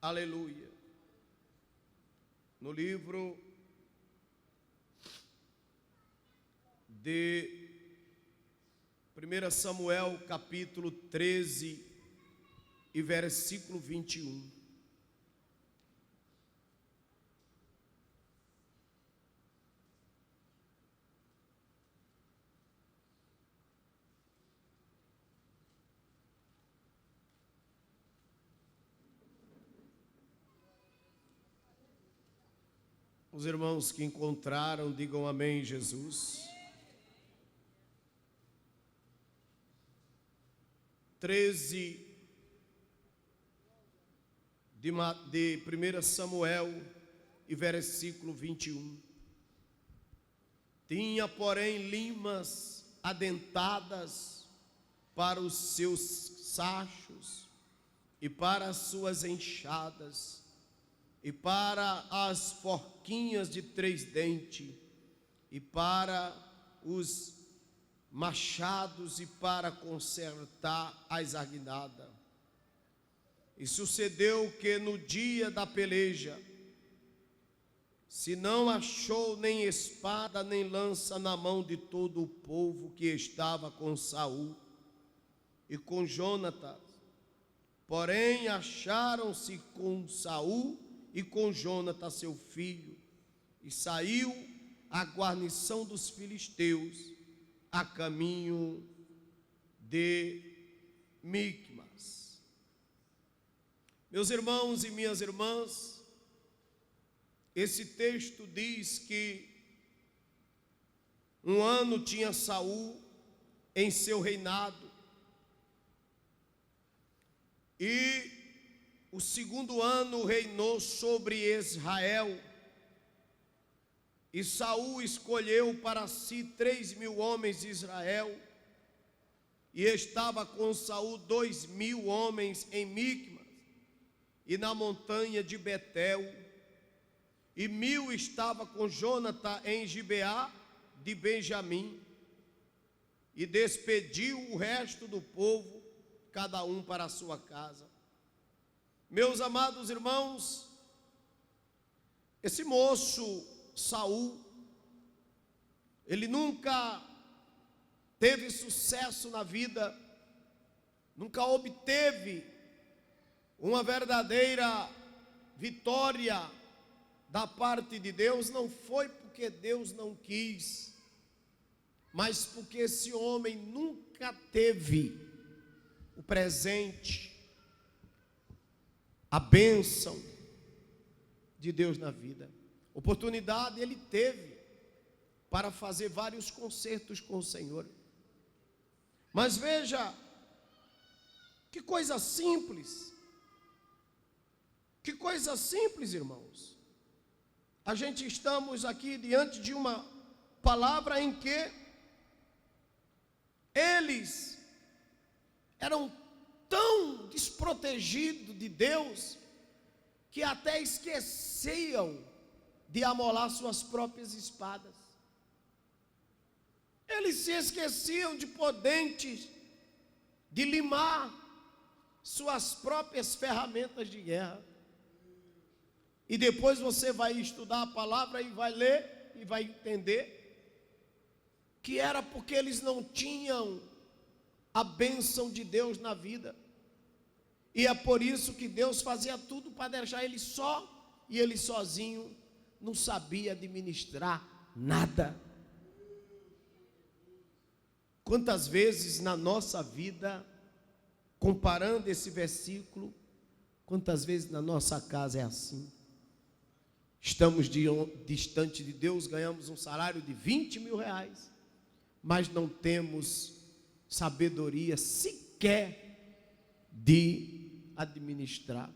Aleluia. No livro de 1 Samuel, capítulo 13 e versículo 21. Os irmãos que encontraram, digam amém, Jesus. 13 de 1 Samuel e versículo 21. Tinha, porém, limas adentadas para os seus sachos e para as suas enxadas, e para as forquinhas de 3 dentes, e para os machados, e para consertar as agnadas. E sucedeu que no dia da peleja, se não achou nem espada nem lança na mão de todo o povo que estava com Saul e com Jonatas, porém acharam-se com Saul e com Jonatas seu filho, e saiu a guarnição dos filisteus a caminho de Micmas. Meus irmãos e minhas irmãs, esse texto diz que um ano tinha Saul em seu reinado, e o segundo ano reinou sobre Israel, e Saul escolheu para si 3.000 homens de Israel, e estava com Saul 2.000 homens em Micmas e na montanha de Betel, e 1.000 estava com Jonatas em Gibeá de Benjamim, e despediu o resto do povo, cada um para a sua casa. Meus amados irmãos, esse moço Saul, ele nunca teve sucesso na vida, nunca obteve uma verdadeira vitória da parte de Deus. Não foi porque Deus não quis, mas porque esse homem nunca teve o presente, a bênção de Deus na vida. Oportunidade ele teve para fazer vários concertos com o Senhor. Mas veja, que coisa simples. Que coisa simples, irmãos. A gente estamos aqui diante de uma palavra em que eles eram tão desprotegidos de Deus que até esqueciam de amolar suas próprias espadas. Eles se esqueciam de podentes, de limar suas próprias ferramentas de guerra. E depois você vai estudar a palavra e vai ler e vai entender que era porque eles não tinham a bênção de Deus na vida, e é por isso que Deus fazia tudo para deixar ele só, e ele sozinho não sabia administrar nada. Quantas vezes na nossa vida, comparando esse versículo, quantas vezes na nossa casa é assim? Estamos distante de Deus, ganhamos um salário de 20.000 reais, mas não temos sabedoria sequer de administrar.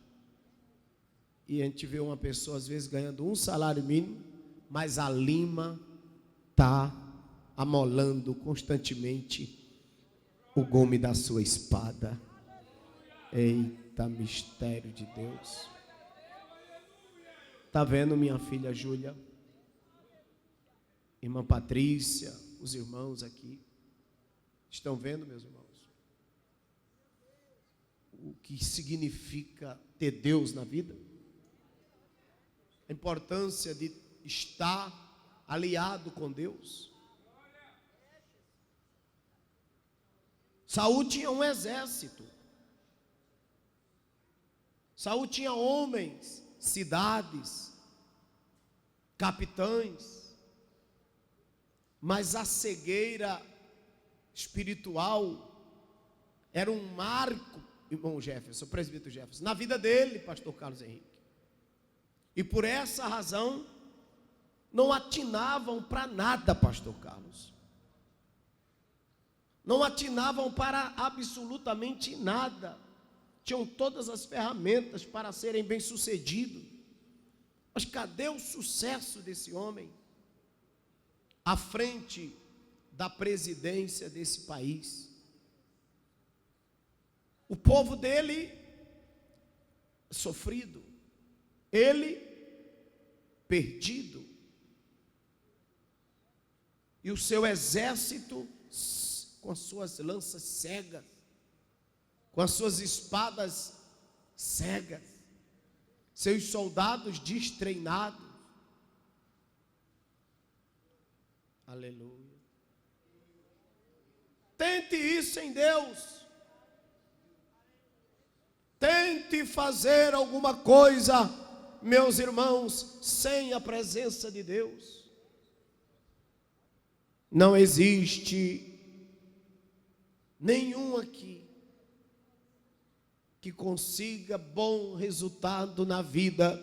E a gente vê uma pessoa às vezes ganhando um salário mínimo, mas a lima está amolando constantemente o gume da sua espada. Eita, mistério de Deus. Está vendo, minha filha Júlia, irmã Patrícia, os irmãos aqui? Estão vendo, meus irmãos? o que significa ter Deus na vida, a importância de estar aliado com Deus. Saul tinha um exército, Saul tinha homens, cidades, capitães, mas a cegueira espiritual era um marco, irmão Jefferson, presbítero Jefferson, na vida dele, pastor Carlos Henrique. E por essa razão, não atinavam para nada, pastor Carlos. Não atinavam para absolutamente nada. Tinham todas as ferramentas para serem bem-sucedidos. Mas cadê o sucesso desse homem à frente da presidência desse país? O povo dele sofrido, ele perdido, e o seu exército com as suas lanças cegas, com as suas espadas cegas, seus soldados destreinados. Aleluia. Tente isso em Deus. Tente fazer alguma coisa, meus irmãos, sem a presença de Deus. Não existe nenhum aqui que consiga bom resultado na vida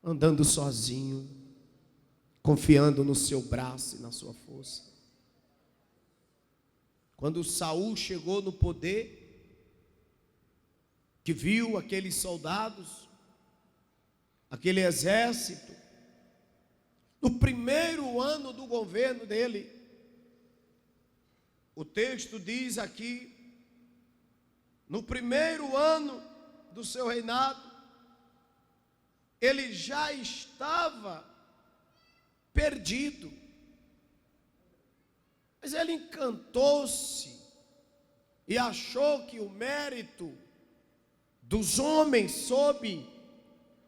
andando sozinho, confiando no seu braço e na sua força. Quando Saul chegou no poder, que viu aqueles soldados, aquele exército, no primeiro ano do governo dele, o texto diz aqui, no primeiro ano do seu reinado, ele já estava perdido. Mas ele encantou-se e achou que o mérito dos homens sob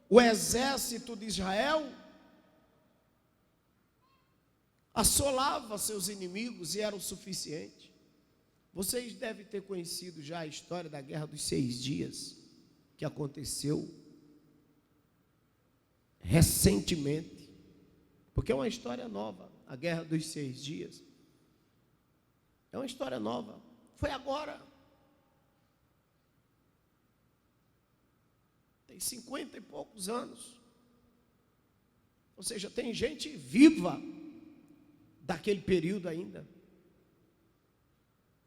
o exército de Israel assolava seus inimigos e era o suficiente. Vocês devem ter conhecido já a história da Guerra dos 6 Dias, que aconteceu recentemente, porque é uma história nova, a Guerra dos 6 Dias. É uma história nova, foi agora. Tem 50 e poucos anos. Ou seja, tem gente viva daquele período ainda.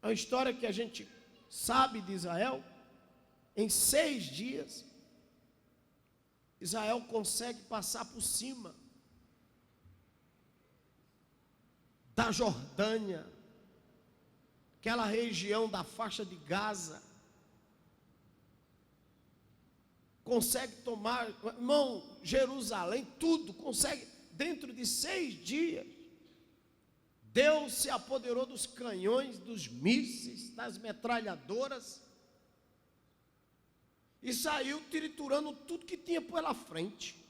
É uma história que a gente sabe de Israel. Em 6 dias, Israel consegue passar por cima da Jordânia, aquela região da faixa de Gaza. Consegue tomar, irmão, Jerusalém, tudo, consegue, dentro de 6 dias. Deus se apoderou dos canhões, dos mísseis, das metralhadoras, e saiu triturando tudo que tinha pela frente.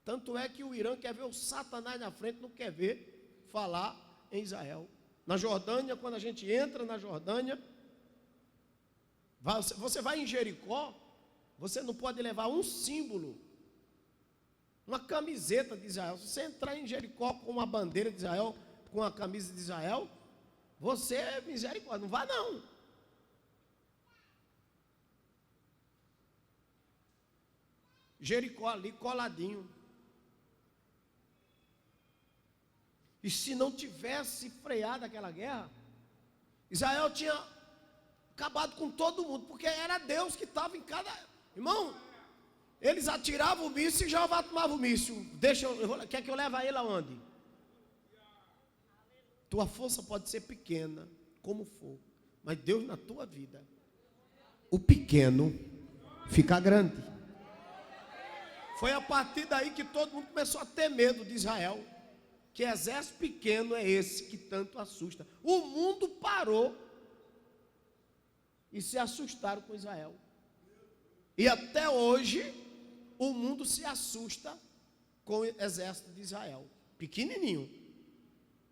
Tanto é que o Irã quer ver o Satanás na frente, não quer ver falar em Israel. Na Jordânia, quando a gente entra na Jordânia, você vai em Jericó, você não pode levar um símbolo, uma camiseta de Israel. Se você entrar em Jericó com uma bandeira de Israel, com a camisa de Israel, você é misericórdia, não vá não. Jericó ali coladinho. E se não tivesse freado aquela guerra, Israel tinha acabado com todo mundo, porque era Deus que estava em cada... Irmão, eles atiravam o míssil e Jeová tomava o míssil. Quer que eu leve ele aonde? Tua força pode ser pequena, como for, mas Deus na tua vida, o pequeno fica grande. Foi a partir daí que todo mundo começou a ter medo de Israel. Que exército pequeno é esse que tanto assusta? O mundo parou e se assustaram com Israel. E até hoje o mundo se assusta com o exército de Israel. Pequenininho.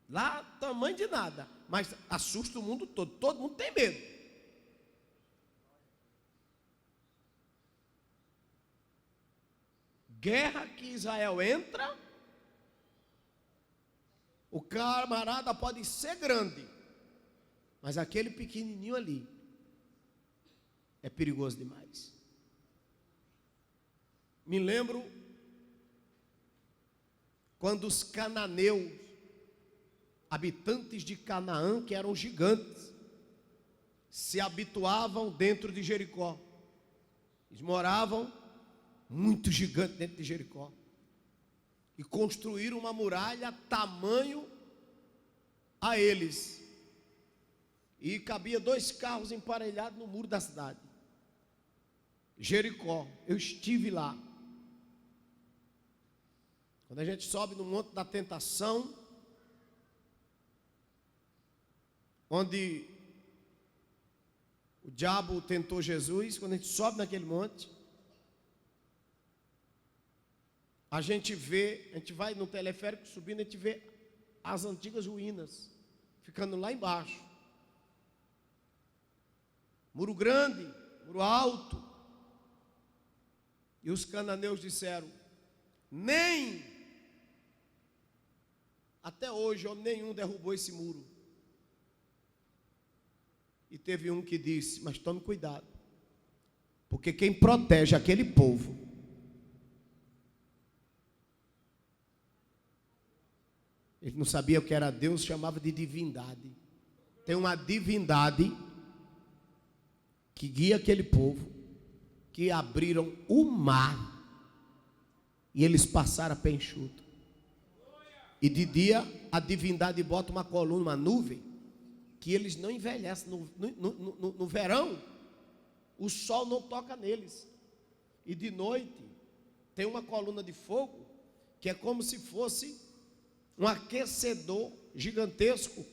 Lá, tamanho de nada. Mas assusta o mundo todo. Todo mundo tem medo. Guerra que Israel entra, o camarada pode ser grande, mas aquele pequenininho ali é perigoso demais. Me lembro quando os cananeus, habitantes de Canaã, que eram gigantes, se habituavam dentro de Jericó. Eles moravam muito gigante dentro de Jericó. E construíram uma muralha tamanho a eles. E cabia 2 carros emparelhados no muro da cidade. Jericó, eu estive lá. Quando a gente sobe no Monte da Tentação, onde o diabo tentou Jesus, quando a gente sobe naquele monte, a gente vai no teleférico subindo, a gente vê as antigas ruínas, ficando lá embaixo. Muro grande, muro alto. E os cananeus disseram, até hoje, nenhum derrubou esse muro. E teve um que disse, mas tome cuidado, porque quem protege aquele povo ele não sabia o que era Deus, chamava de divindade. Tem uma divindade que guia aquele povo, que abriram o mar e eles passaram a pé enxuto. E de dia a divindade bota uma coluna, uma nuvem, que eles não envelhecem. No verão, o sol não toca neles. E de noite tem uma coluna de fogo, que é como se fosse um aquecedor gigantesco,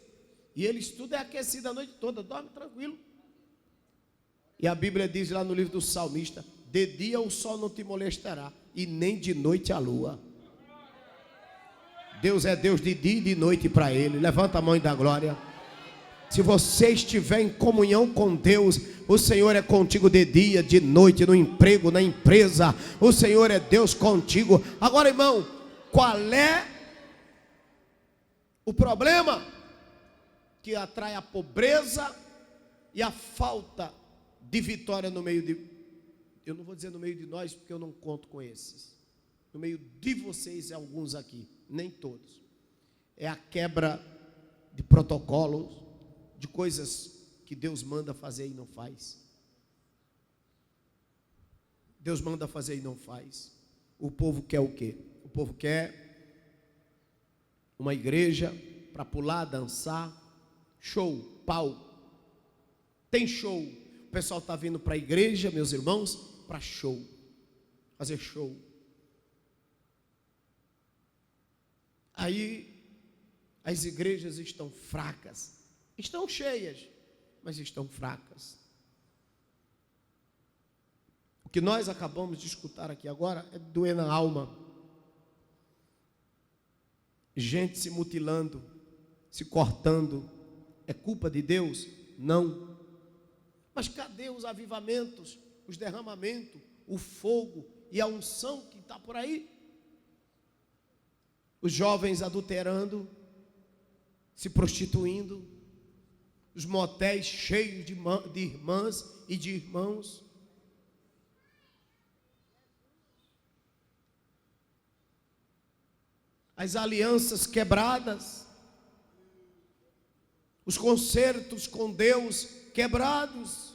e eles tudo é aquecido a noite toda, dorme tranquilo. E a Bíblia diz lá no livro do salmista, de dia o sol não te molestará, e nem de noite a lua. Deus é Deus de dia e de noite para ele. Levanta a mão e dá glória. Se você estiver em comunhão com Deus, o Senhor é contigo de dia, de noite, no emprego, na empresa, o Senhor é Deus contigo. Agora, irmão, qual é o problema que atrai a pobreza e a falta de vitória no meio de... Eu não vou dizer no meio de nós, porque eu não conto com esses. No meio de vocês, alguns aqui, nem todos. É a quebra de protocolos, de coisas que Deus manda fazer e não faz. Deus manda fazer e não faz. O povo quer o quê? O povo quer uma igreja para pular, dançar, show, palco. Tem show. O pessoal está vindo para a igreja, meus irmãos, para show, fazer show. Aí as igrejas estão fracas, estão cheias, mas estão fracas. O que nós acabamos de escutar aqui agora é doer na alma. Gente se mutilando, se cortando, é culpa de Deus? Não. Mas cadê os avivamentos, os derramamentos, o fogo e a unção que está por aí? Os jovens adulterando, se prostituindo, os motéis cheios de irmãs e de irmãos. As alianças quebradas, os concertos com Deus quebrados,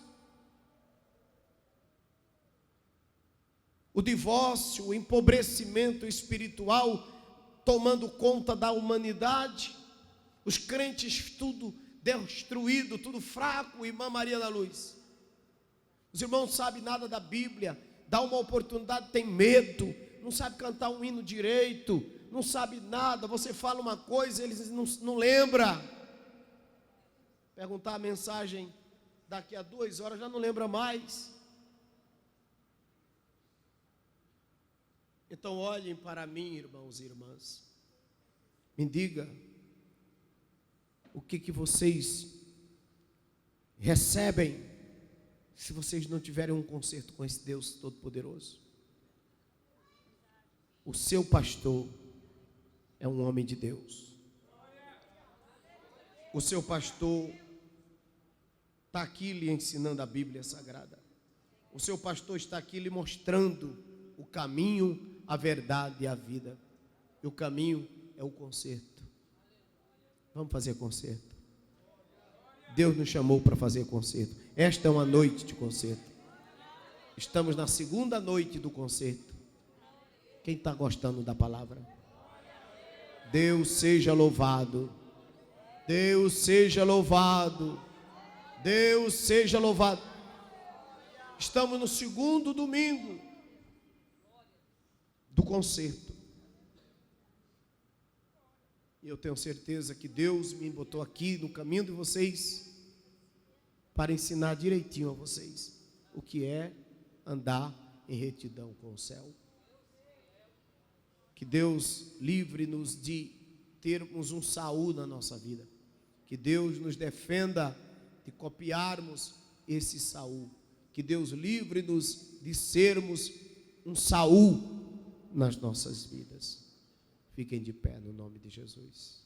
o divórcio, o empobrecimento espiritual tomando conta da humanidade, os crentes tudo destruído, tudo fraco, irmã Maria da Luz. Os irmãos não sabem nada da Bíblia, dá uma oportunidade, tem medo, não sabe cantar um hino direito, não sabe nada, você fala uma coisa, eles não lembram. Perguntar a mensagem daqui a 2 horas já não lembra mais. Então olhem para mim, irmãos e irmãs. Me diga, o que vocês recebem se vocês não tiverem um concerto com esse Deus Todo-Poderoso? O seu pastor é um homem de Deus. O seu pastor está aqui lhe ensinando a Bíblia Sagrada. O seu pastor está aqui lhe mostrando o caminho, a verdade e a vida. E o caminho é o concerto. Vamos fazer concerto. Deus nos chamou para fazer concerto. Esta é uma noite de concerto. Estamos na segunda noite do concerto. Quem está gostando da palavra? Deus seja louvado. Deus seja louvado. Deus seja louvado. Estamos no segundo domingo do concerto. E eu tenho certeza que Deus me botou aqui no caminho de vocês para ensinar direitinho a vocês o que é andar em retidão com o céu. Que Deus livre-nos de termos um Saul na nossa vida. Que Deus nos defenda de copiarmos esse Saul. Que Deus livre-nos de sermos um Saul nas nossas vidas. Fiquem de pé no nome de Jesus.